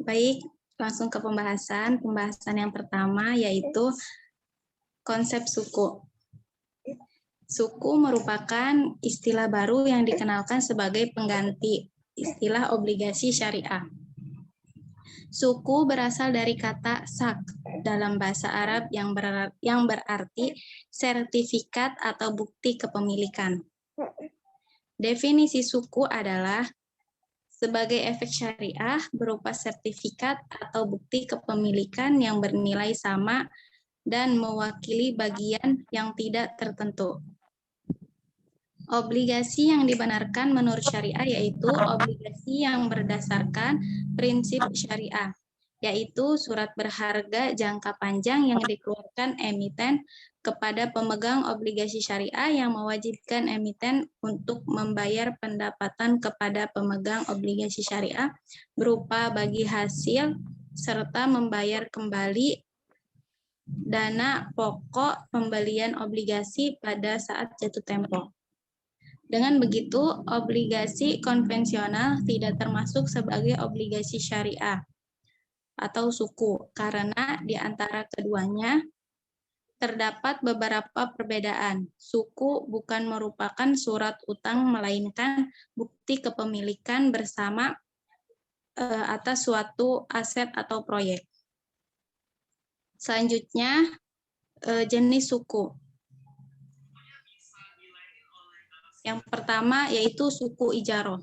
Baik, langsung ke pembahasan. Pembahasan yang pertama yaitu konsep suku. Suku merupakan istilah baru yang dikenalkan sebagai pengganti istilah obligasi syariah. Suku berasal dari kata sak dalam bahasa Arab yang berarti sertifikat atau bukti kepemilikan. Definisi suku adalah sebagai efek syariah berupa sertifikat atau bukti kepemilikan yang bernilai sama dan mewakili bagian yang tidak tertentu. Obligasi yang dibenarkan menurut syariah yaitu obligasi yang berdasarkan prinsip syariah, yaitu surat berharga jangka panjang yang dikeluarkan emiten kepada pemegang obligasi syariah yang mewajibkan emiten untuk membayar pendapatan kepada pemegang obligasi syariah berupa bagi hasil serta membayar kembali dana pokok pembelian obligasi pada saat jatuh tempo. Dengan begitu, obligasi konvensional tidak termasuk sebagai obligasi syariah atau suku, karena di antara keduanya terdapat beberapa perbedaan. Suku bukan merupakan surat utang, melainkan bukti kepemilikan bersama atas suatu aset atau proyek. Selanjutnya, jenis suku. Yang pertama yaitu suku ijaroh.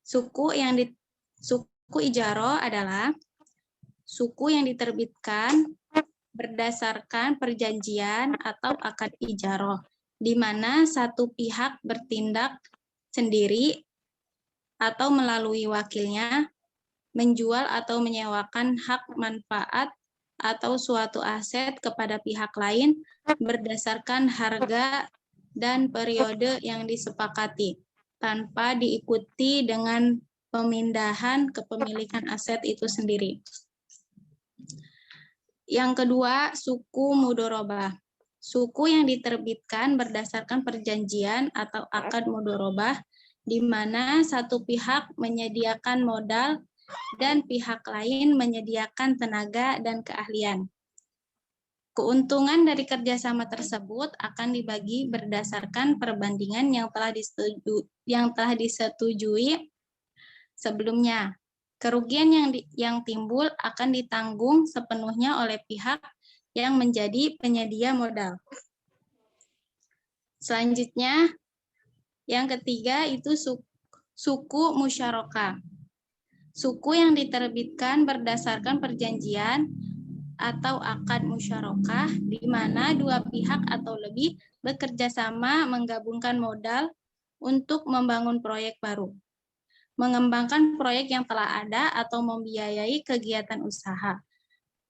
Suku ijaroh adalah suku yang diterbitkan berdasarkan perjanjian atau akad ijaroh, di mana satu pihak bertindak sendiri atau melalui wakilnya menjual atau menyewakan hak manfaat atau suatu aset kepada pihak lain berdasarkan harga dan periode yang disepakati, tanpa diikuti dengan pemindahan kepemilikan aset itu sendiri. Yang kedua, suku mudorobah. Suku yang diterbitkan berdasarkan perjanjian atau akad mudorobah, di mana satu pihak menyediakan modal dan pihak lain menyediakan tenaga dan keahlian. Keuntungan dari kerjasama tersebut akan dibagi berdasarkan perbandingan yang telah disetujui sebelumnya. Kerugian yang timbul akan ditanggung sepenuhnya oleh pihak yang menjadi penyedia modal. Selanjutnya, yang ketiga itu suku musyarakah. Suku yang diterbitkan berdasarkan perjanjian atau akad musyarakah, di mana dua pihak atau lebih bekerja sama menggabungkan modal untuk membangun proyek baru, mengembangkan proyek yang telah ada atau membiayai kegiatan usaha.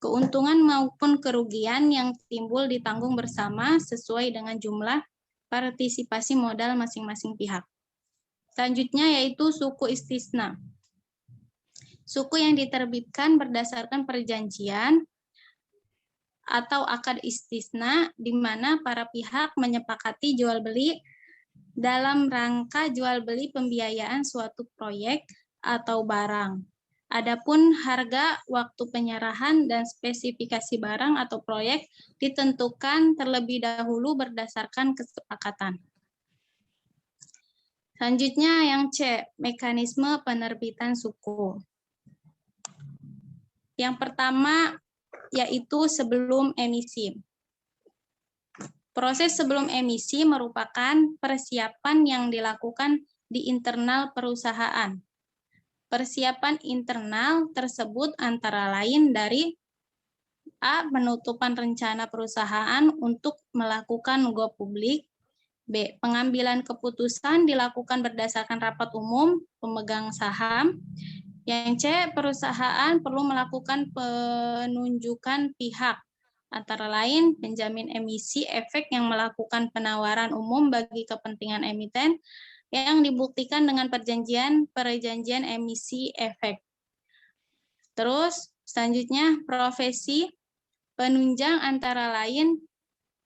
Keuntungan maupun kerugian yang timbul ditanggung bersama sesuai dengan jumlah partisipasi modal masing-masing pihak. Selanjutnya yaitu suku istisna. Suku yang diterbitkan berdasarkan perjanjian atau akad istisna, di mana para pihak menyepakati jual beli dalam rangka jual beli pembiayaan suatu proyek atau barang. Adapun harga, waktu penyerahan, dan spesifikasi barang atau proyek ditentukan terlebih dahulu berdasarkan kesepakatan. Selanjutnya yang C, mekanisme penerbitan suku. Yang pertama yaitu sebelum emisi. Proses sebelum emisi merupakan persiapan yang dilakukan di internal perusahaan. Persiapan internal tersebut antara lain dari A. Penutupan rencana perusahaan untuk melakukan go publik. B. Pengambilan keputusan dilakukan berdasarkan rapat umum pemegang saham. Yang C. Perusahaan perlu melakukan penunjukan pihak, antara lain penjamin emisi efek yang melakukan penawaran umum bagi kepentingan emiten yang dibuktikan dengan perjanjian emisi efek. Terus selanjutnya profesi penunjang antara lain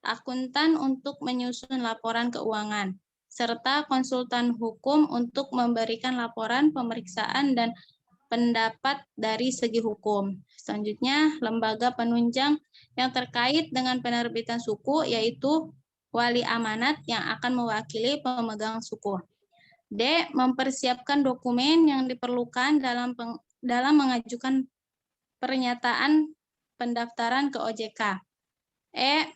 akuntan untuk menyusun laporan keuangan, serta konsultan hukum untuk memberikan laporan pemeriksaan dan pendapat dari segi hukum. Selanjutnya, lembaga penunjang yang terkait dengan penerbitan suku yaitu wali amanat yang akan mewakili pemegang suku. D. Mempersiapkan dokumen yang diperlukan dalam mengajukan pernyataan pendaftaran ke OJK. E.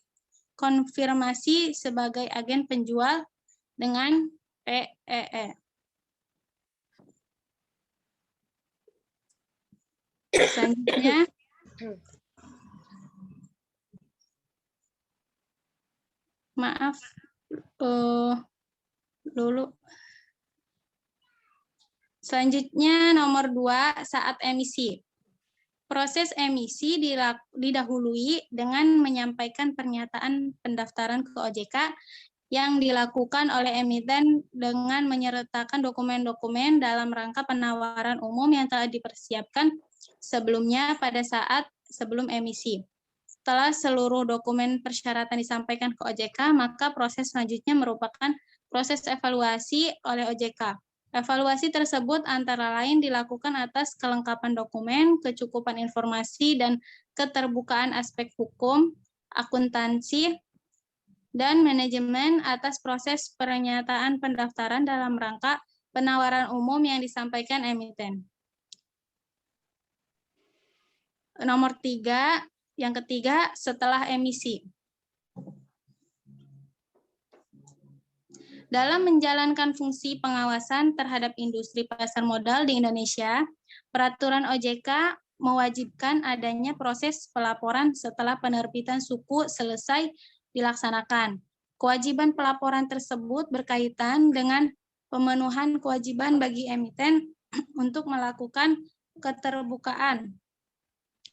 Konfirmasi sebagai agen penjual dengan PEE. Selanjutnya, maaf, dulu. Selanjutnya nomor 2, saat emisi. Proses emisi didahului dengan menyampaikan pernyataan pendaftaran ke OJK yang dilakukan oleh emiten dengan menyertakan dokumen-dokumen dalam rangka penawaran umum yang telah dipersiapkan sebelumnya pada saat sebelum emisi. Setelah seluruh dokumen persyaratan disampaikan ke OJK, maka proses selanjutnya merupakan proses evaluasi oleh OJK. Evaluasi tersebut antara lain dilakukan atas kelengkapan dokumen, kecukupan informasi, dan keterbukaan aspek hukum, akuntansi, dan manajemen atas proses pernyataan pendaftaran dalam rangka penawaran umum yang disampaikan emiten. Nomor 3, yang ketiga, setelah emisi. Dalam menjalankan fungsi pengawasan terhadap industri pasar modal di Indonesia, peraturan OJK mewajibkan adanya proses pelaporan setelah penerbitan suku selesai dilaksanakan. Kewajiban pelaporan tersebut berkaitan dengan pemenuhan kewajiban bagi emiten untuk melakukan keterbukaan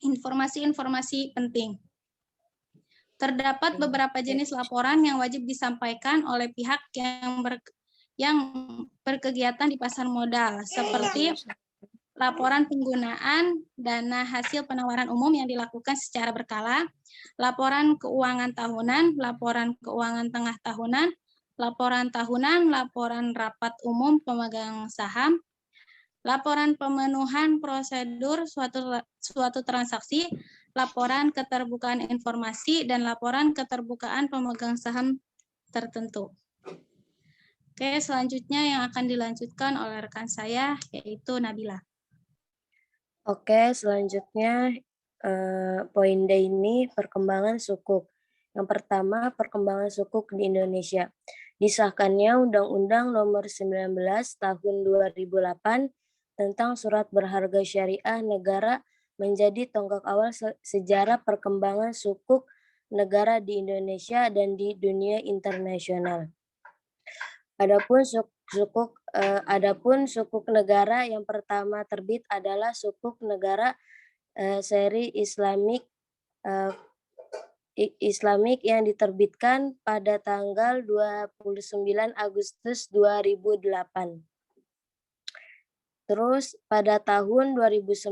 informasi-informasi penting. Terdapat beberapa jenis laporan yang wajib disampaikan oleh pihak yang berkegiatan di pasar modal, seperti laporan penggunaan dana hasil penawaran umum yang dilakukan secara berkala, laporan keuangan tahunan, laporan keuangan tengah tahunan, laporan rapat umum pemegang saham, laporan pemenuhan prosedur suatu transaksi, laporan keterbukaan informasi, dan laporan keterbukaan pemegang saham tertentu. Oke, selanjutnya yang akan dilanjutkan oleh rekan saya, yaitu Nabila. Oke, selanjutnya poin D ini perkembangan sukuk. Yang pertama, perkembangan sukuk di Indonesia. Disahkannya Undang-Undang Nomor 19 Tahun 2008 tentang Surat Berharga Syariah Negara menjadi tonggak awal sejarah perkembangan sukuk negara di Indonesia dan di dunia internasional. Adapun sukuk negara yang pertama terbit adalah sukuk negara seri Islamik yang diterbitkan pada tanggal 29 Agustus 2008. Terus pada tahun 2009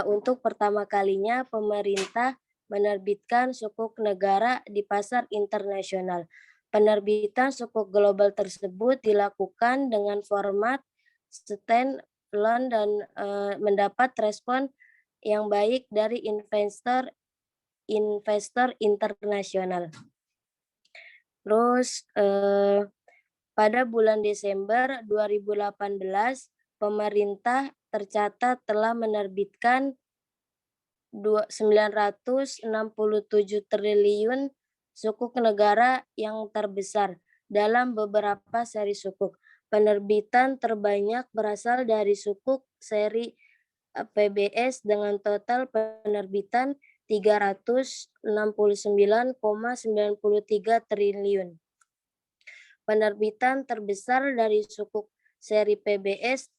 untuk pertama kalinya pemerintah menerbitkan sukuk negara di pasar internasional. Penerbitan sukuk global tersebut dilakukan dengan format stand alone dan mendapat respon yang baik dari investor internasional. Terus pada bulan Desember 2018, pemerintah tercatat telah menerbitkan 967 triliun sukuk negara yang terbesar dalam beberapa seri sukuk. Penerbitan terbanyak berasal dari sukuk seri PBS dengan total penerbitan 369,93 triliun. Penerbitan terbesar dari sukuk seri PBS,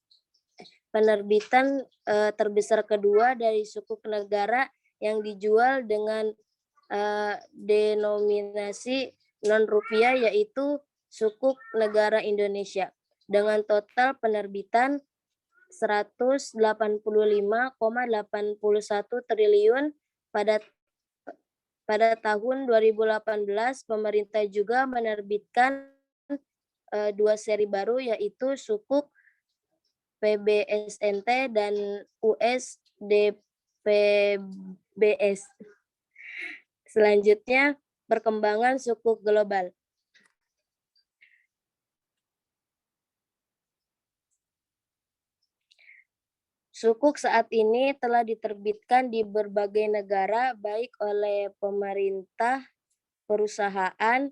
penerbitan terbesar kedua dari sukuk negara yang dijual dengan denominasi non-rupiah yaitu sukuk negara Indonesia dengan total penerbitan 185,81 triliun pada tahun 2018. Pemerintah juga menerbitkan 2 seri baru yaitu sukuk PBSNT dan USDPBS. Selanjutnya, perkembangan sukuk global. Sukuk saat ini telah diterbitkan di berbagai negara, baik oleh pemerintah, perusahaan,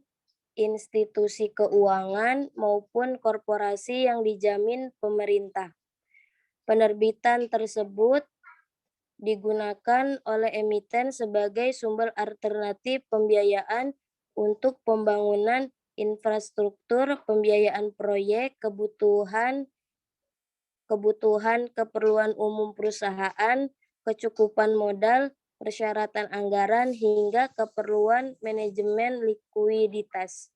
institusi keuangan, maupun korporasi yang dijamin pemerintah. Penerbitan tersebut digunakan oleh emiten sebagai sumber alternatif pembiayaan untuk pembangunan infrastruktur, pembiayaan proyek, kebutuhan keperluan umum perusahaan, kecukupan modal, persyaratan anggaran, hingga keperluan manajemen likuiditas.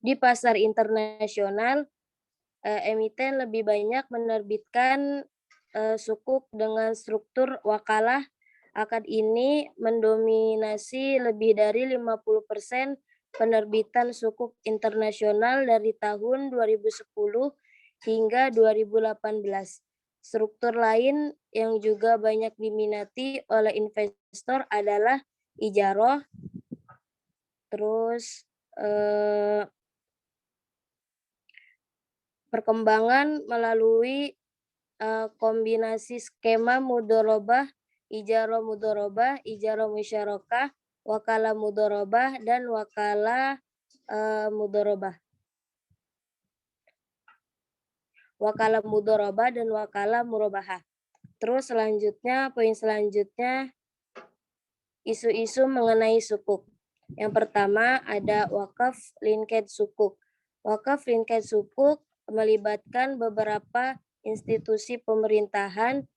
Di pasar internasional, emiten lebih banyak menerbitkan sukuk dengan struktur wakalah. Akad ini mendominasi lebih dari 50% penerbitan sukuk internasional dari tahun 2010 hingga 2018. Struktur lain yang juga banyak diminati oleh investor adalah ijaroh, terus perkembangan melalui kombinasi skema mudorobah, ijaroh mudorobah, ijaroh musyarakah, wakalah mudorobah, dan wakalah mudorobah. Wakalah mudorobah dan wakalah murabahah. Terus selanjutnya, poin selanjutnya, isu-isu mengenai sukuk. Yang pertama ada wakaf linked sukuk. Wakaf linked sukuk melibatkan beberapa institusi pemerintahan,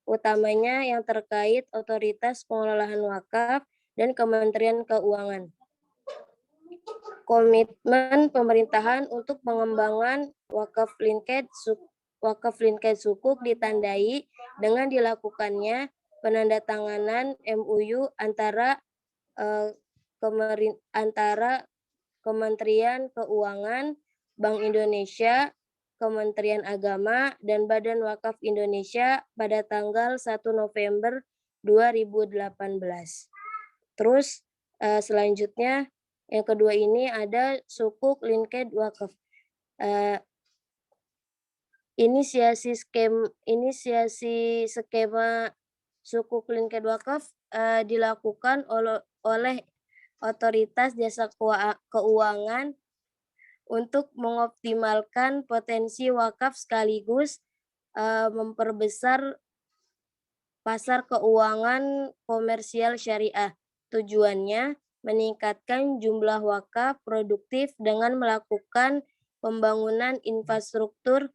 utamanya yang terkait otoritas pengelolaan wakaf dan Kementerian Keuangan. Komitmen pemerintahan untuk pengembangan wakaf linked sukuk ditandai dengan dilakukannya penandatanganan MOU antara Kementerian Keuangan, Bank Indonesia, Kementerian Agama, dan Badan Wakaf Indonesia pada tanggal 1 November 2018. Terus selanjutnya yang kedua ini ada sukuk linked wakaf. Inisiasi skema sukuk linked wakaf dilakukan oleh otoritas jasa keuangan untuk mengoptimalkan potensi wakaf sekaligus memperbesar pasar keuangan komersial syariah. Tujuannya meningkatkan jumlah wakaf produktif dengan melakukan pembangunan infrastruktur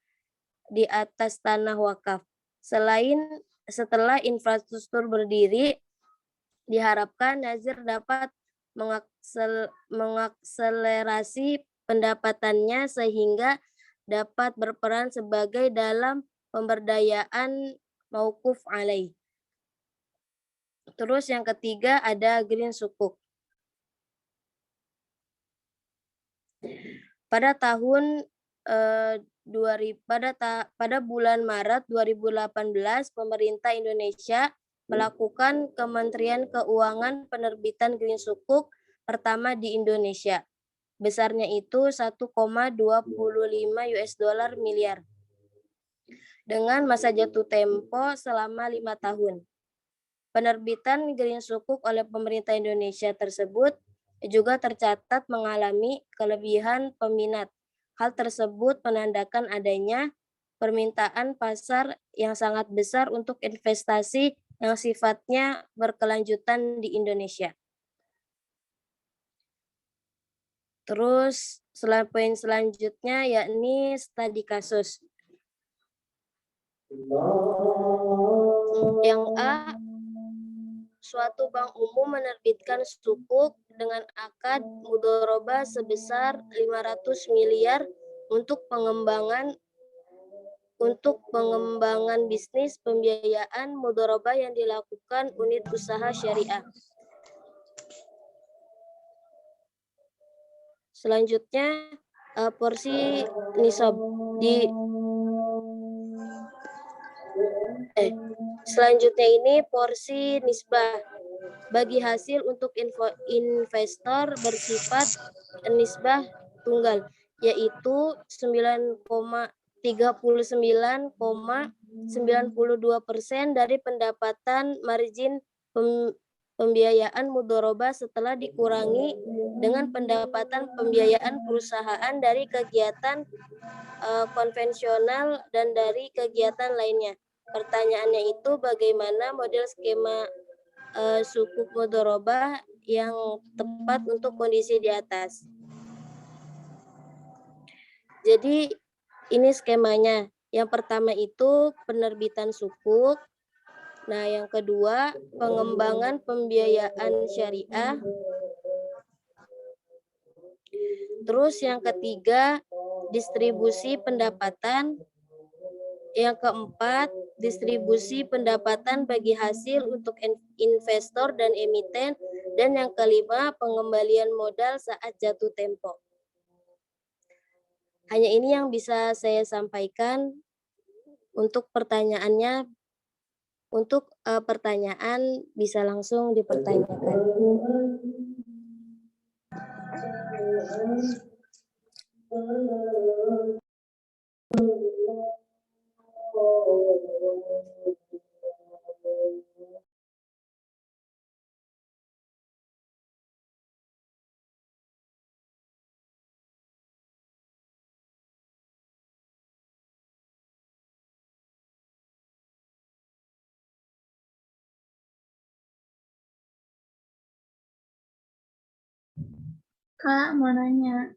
di atas tanah wakaf. Setelah infrastruktur berdiri, diharapkan nazir dapat mengakselerasi pendapatannya sehingga dapat berperan sebagai dalam pemberdayaan mauquf alaih. Terus yang ketiga ada green sukuk. Pada bulan Maret 2018, pemerintah Indonesia melakukan Kementerian Keuangan penerbitan green sukuk pertama di Indonesia. Besarnya itu 1,25 US$ miliar. Dengan masa jatuh tempo selama 5 tahun. Penerbitan green sukuk oleh pemerintah Indonesia tersebut juga tercatat mengalami kelebihan peminat. Hal tersebut menandakan adanya permintaan pasar yang sangat besar untuk investasi yang sifatnya berkelanjutan di Indonesia. Terus poin selanjutnya yakni studi kasus. Yang A, suatu bank umum menerbitkan sukuk dengan akad mudorobah sebesar 500 miliar untuk pengembangan bisnis pembiayaan mudorobah yang dilakukan unit usaha syariah. Selanjutnya, porsi nisab di selanjutnya ini porsi nisbah bagi hasil untuk investor bersifat nisbah tunggal, yaitu 9,39,92% dari pendapatan margin pembiayaan mudharabah setelah dikurangi dengan pendapatan pembiayaan perusahaan dari kegiatan konvensional dan dari kegiatan lainnya. Pertanyaannya itu bagaimana model skema sukuk mudharabah yang tepat untuk kondisi di atas. Jadi ini skemanya. Yang pertama itu penerbitan sukuk. Nah, yang kedua pengembangan pembiayaan syariah. Terus yang ketiga distribusi pendapatan. Yang keempat, distribusi pendapatan bagi hasil untuk investor dan emiten. Dan yang kelima, pengembalian modal saat jatuh tempo. Hanya ini yang bisa saya sampaikan untuk pertanyaannya. Untuk pertanyaan bisa langsung dipertanyakan. Kak, mau nanya.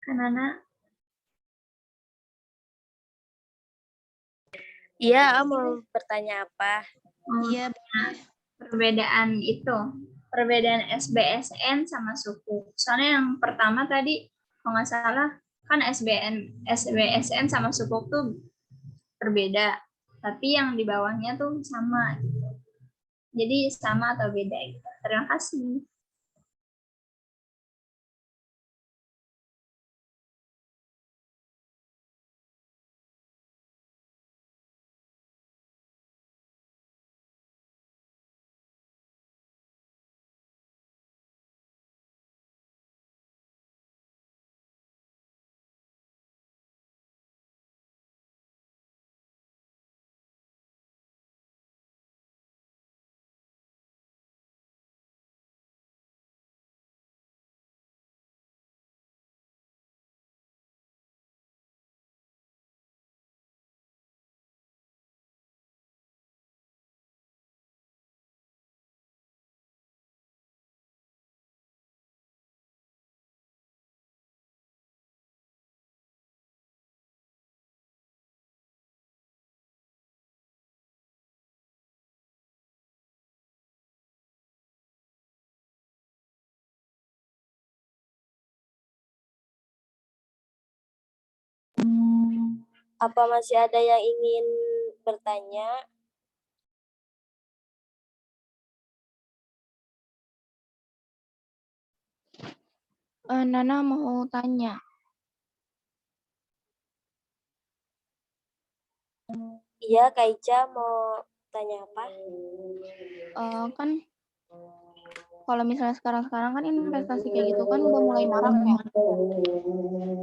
Kanana. Iya, mau bertanya apa? Iya, perbedaan SBSN sama suku. Soalnya yang pertama tadi, kalau nggak salah, kan SBSN sama suku tuh berbeda. Tapi yang di bawahnya tuh sama. Jadi sama atau beda gitu. Terima kasih. Apa masih ada yang ingin bertanya? Nana mau tanya. Iya, Kak Ica mau tanya apa? Kan kalau misalnya sekarang kan investasi kayak gitu kan udah mulai marak ya.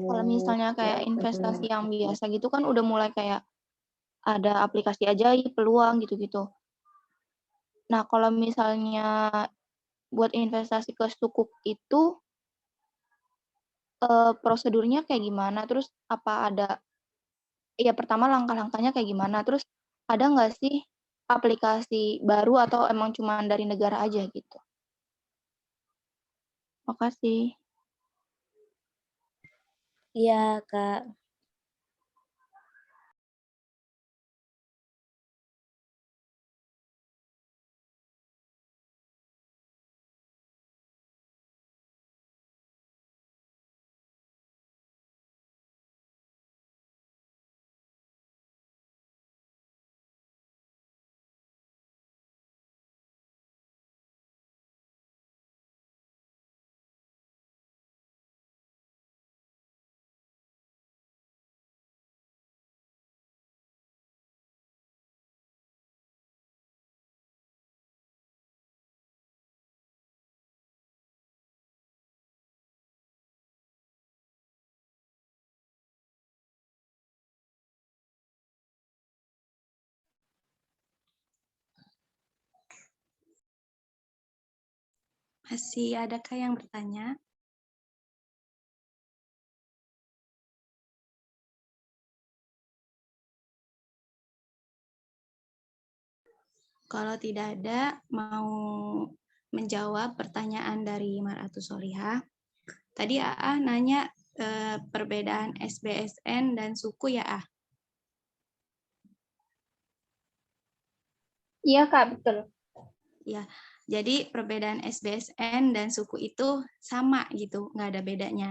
Kalau misalnya kayak investasi yang biasa gitu kan udah mulai kayak ada aplikasi ajaib, peluang gitu-gitu. Nah, kalau misalnya buat investasi ke sukuk itu prosedurnya kayak gimana? Terus apa ada ya pertama langkah-langkahnya kayak gimana? Terus ada nggak sih aplikasi baru atau emang cuma dari negara aja gitu? Makasih. Iya, Kak. Masih adakah yang bertanya? Kalau tidak ada, mau menjawab pertanyaan dari Maratus Solihah. Tadi AA nanya perbedaan SBSN dan suku ya, A? Iya, Kak, betul. Ya, jadi perbedaan SBSN dan suku itu sama gitu, nggak ada bedanya.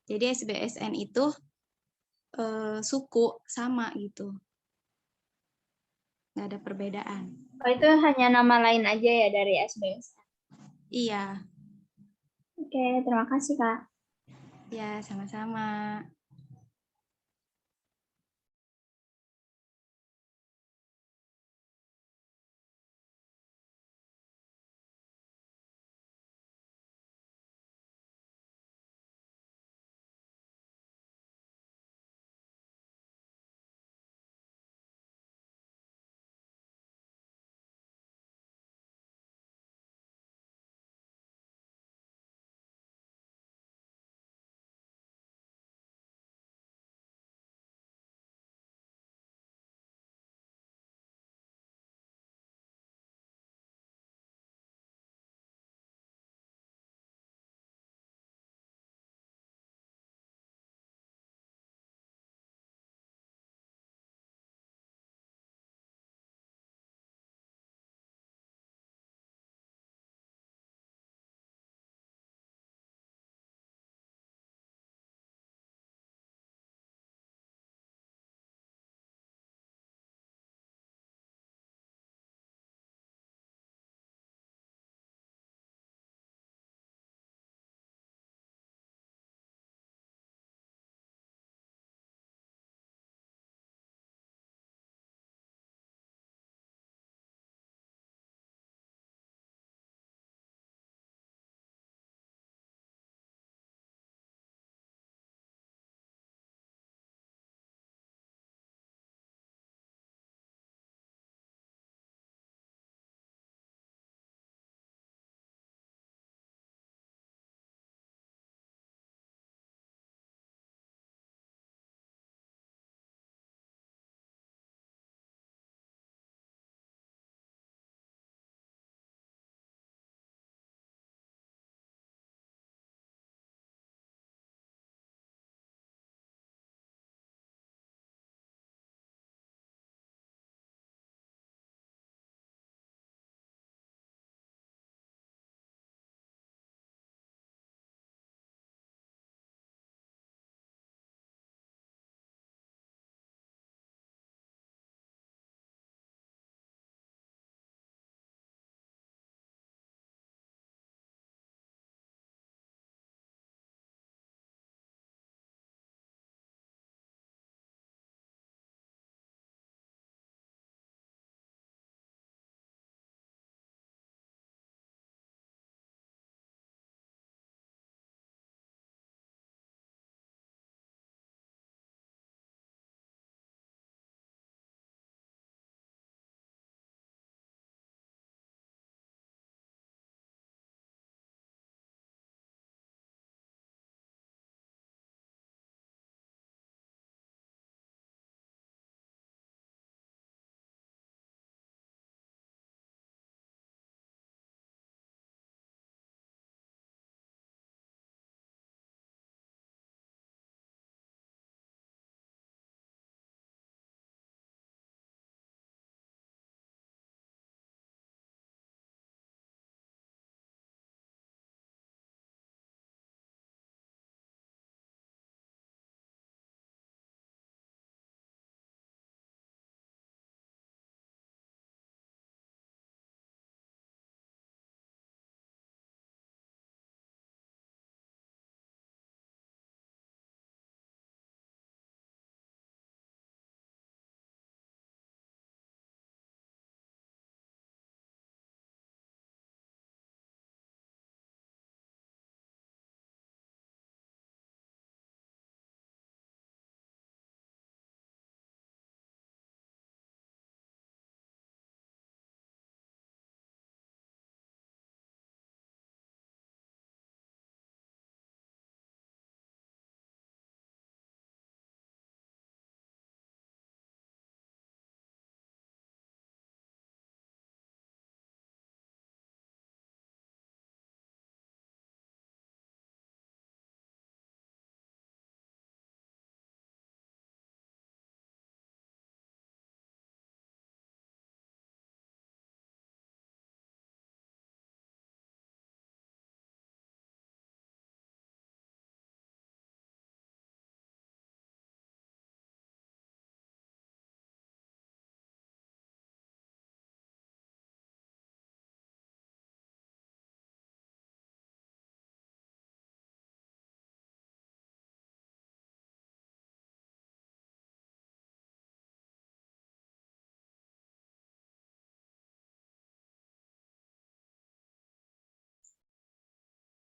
Jadi SBSN itu suku sama gitu, nggak ada perbedaan. Oh, itu hanya nama lain aja ya dari SBS. Iya, Oke, terima kasih, Kak. ya sama-sama.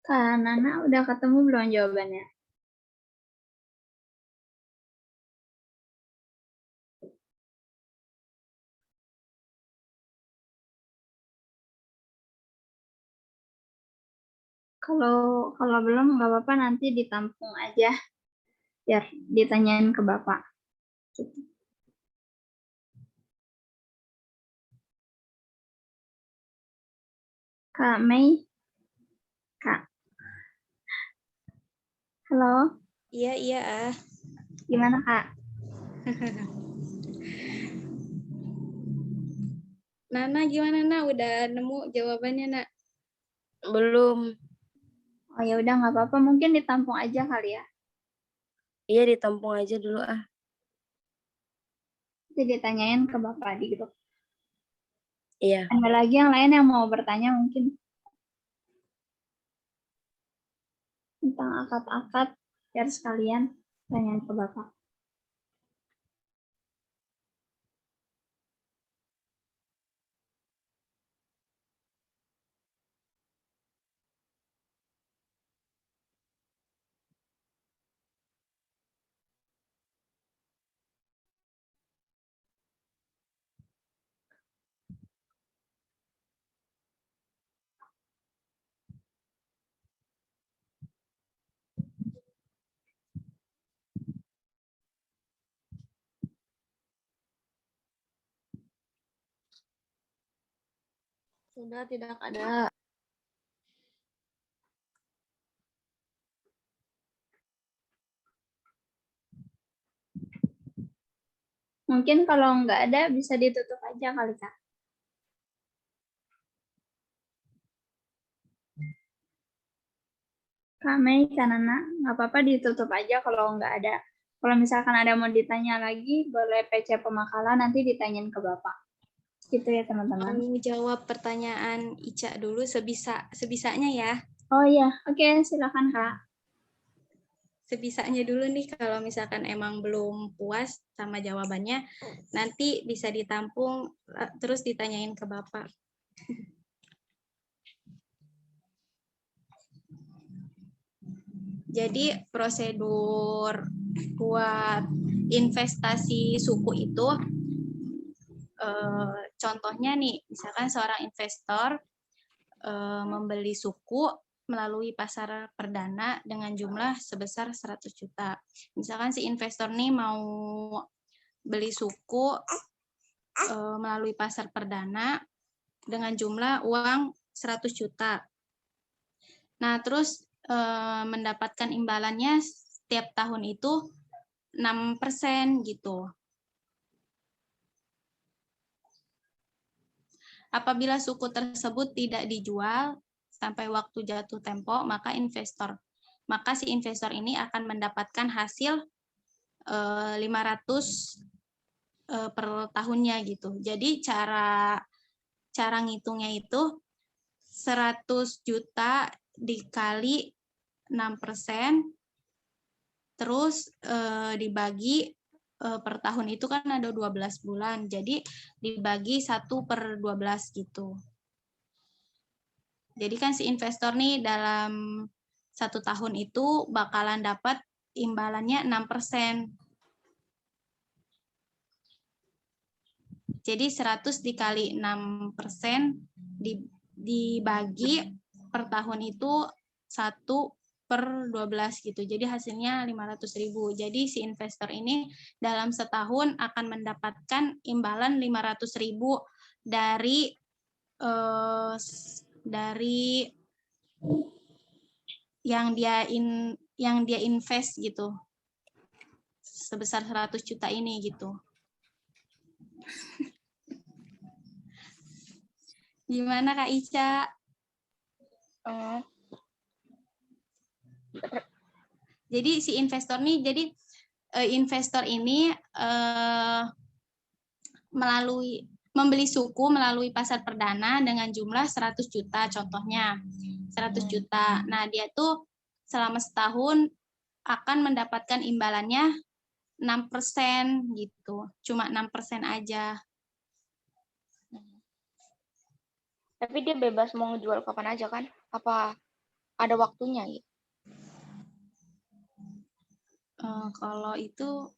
Kak Nana udah ketemu belum jawabannya? Kalau belum nggak apa-apa, nanti ditampung aja biar ditanyain ke Bapak. Kak Mei, Kak. Halo, Iya, iya, ah. gimana Kak? Nana gimana, Nak? Udah nemu jawabannya, Nak? Belum. Oh ya udah nggak apa-apa, mungkin ditampung aja kali ya. Iya, ditampung aja dulu ah. Jadi ditanyain ke Bapak di grup. Iya. Ada lagi yang lain yang mau bertanya mungkin tentang akad-akad, biar sekalian tanyain ke Bapak. Sudah tidak ada. Mungkin kalau nggak ada bisa ditutup aja kali Kak. Kak Mei, Kak Nana, nggak apa-apa ditutup aja kalau nggak ada. Kalau misalkan ada mau ditanya lagi, boleh PC pemakalan nanti ditanyain ke Bapak. Gitu ya teman-teman. Mau jawab pertanyaan Ica dulu sebisanya ya. Oh iya, oke silakan Kak. Sebisanya dulu nih, kalau misalkan emang belum puas sama jawabannya, nanti bisa ditampung terus ditanyain ke Bapak. Jadi prosedur buat investasi suku itu, contohnya nih, misalkan seorang investor membeli suku melalui pasar perdana dengan jumlah sebesar 100 juta. Misalkan si investor nih mau beli suku melalui pasar perdana dengan jumlah uang 100 juta. Nah, terus mendapatkan imbalannya setiap tahun itu 6% gitu. Apabila suku tersebut tidak dijual sampai waktu jatuh tempo, maka si investor ini akan mendapatkan hasil 500 per tahunnya gitu. Jadi cara ngitungnya itu 100 juta dikali 6%, terus dibagi per tahun itu kan ada 12 bulan, jadi dibagi 1/12 gitu. Jadi kan si investor nih dalam 1 tahun itu bakalan dapat imbalannya 6%. Jadi 100 dikali 6% dibagi per tahun itu 1/12 gitu. Jadi hasilnya 500.000. Jadi si investor ini dalam setahun akan mendapatkan imbalan 500.000 dari yang dia invest gitu. Sebesar 100 juta ini gitu. Gimana Kak Ica? Jadi si investor nih, investor ini membeli suku melalui pasar perdana dengan jumlah 100 juta contohnya. 100 juta. Nah, dia tuh selama setahun akan mendapatkan imbalannya 6% gitu. Cuma 6% aja. Tapi dia bebas mau ngejual kapan aja kan? Apa ada waktunya gitu. Kalau itu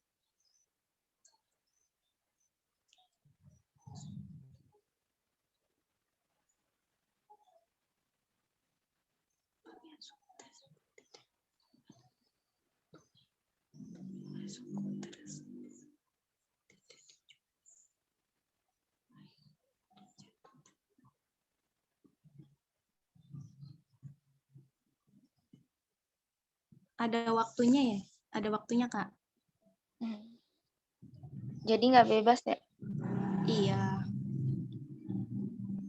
ada waktunya ya? Ada waktunya, Kak? Jadi nggak bebas ya? Iya.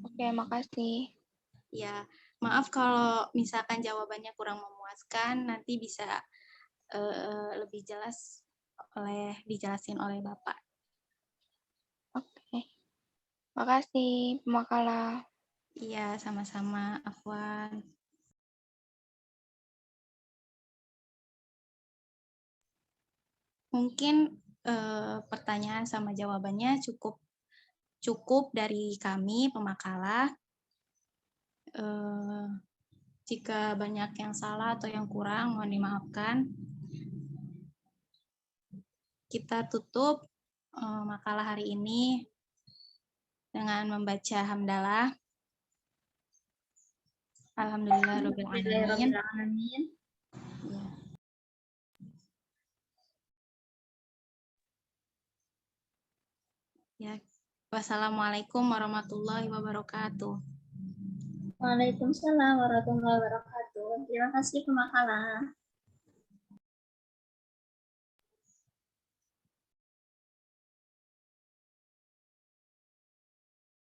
Oke, makasih. Ya, maaf kalau misalkan jawabannya kurang memuaskan, nanti bisa lebih jelas dijelasin oleh Bapak. Oke. Makasih, Pemakala. Iya, sama-sama, Afwan. Mungkin pertanyaan sama jawabannya cukup dari kami, Pemakala. Jika banyak yang salah atau yang kurang, mohon dimaafkan. Kita tutup makalah hari ini dengan membaca hamdalah. Alhamdulillahirabbil alamin. Alamin. Ya. Wassalamualaikum warahmatullahi wabarakatuh. Waalaikumsalam warahmatullahi wabarakatuh. Terima kasih Pemakala.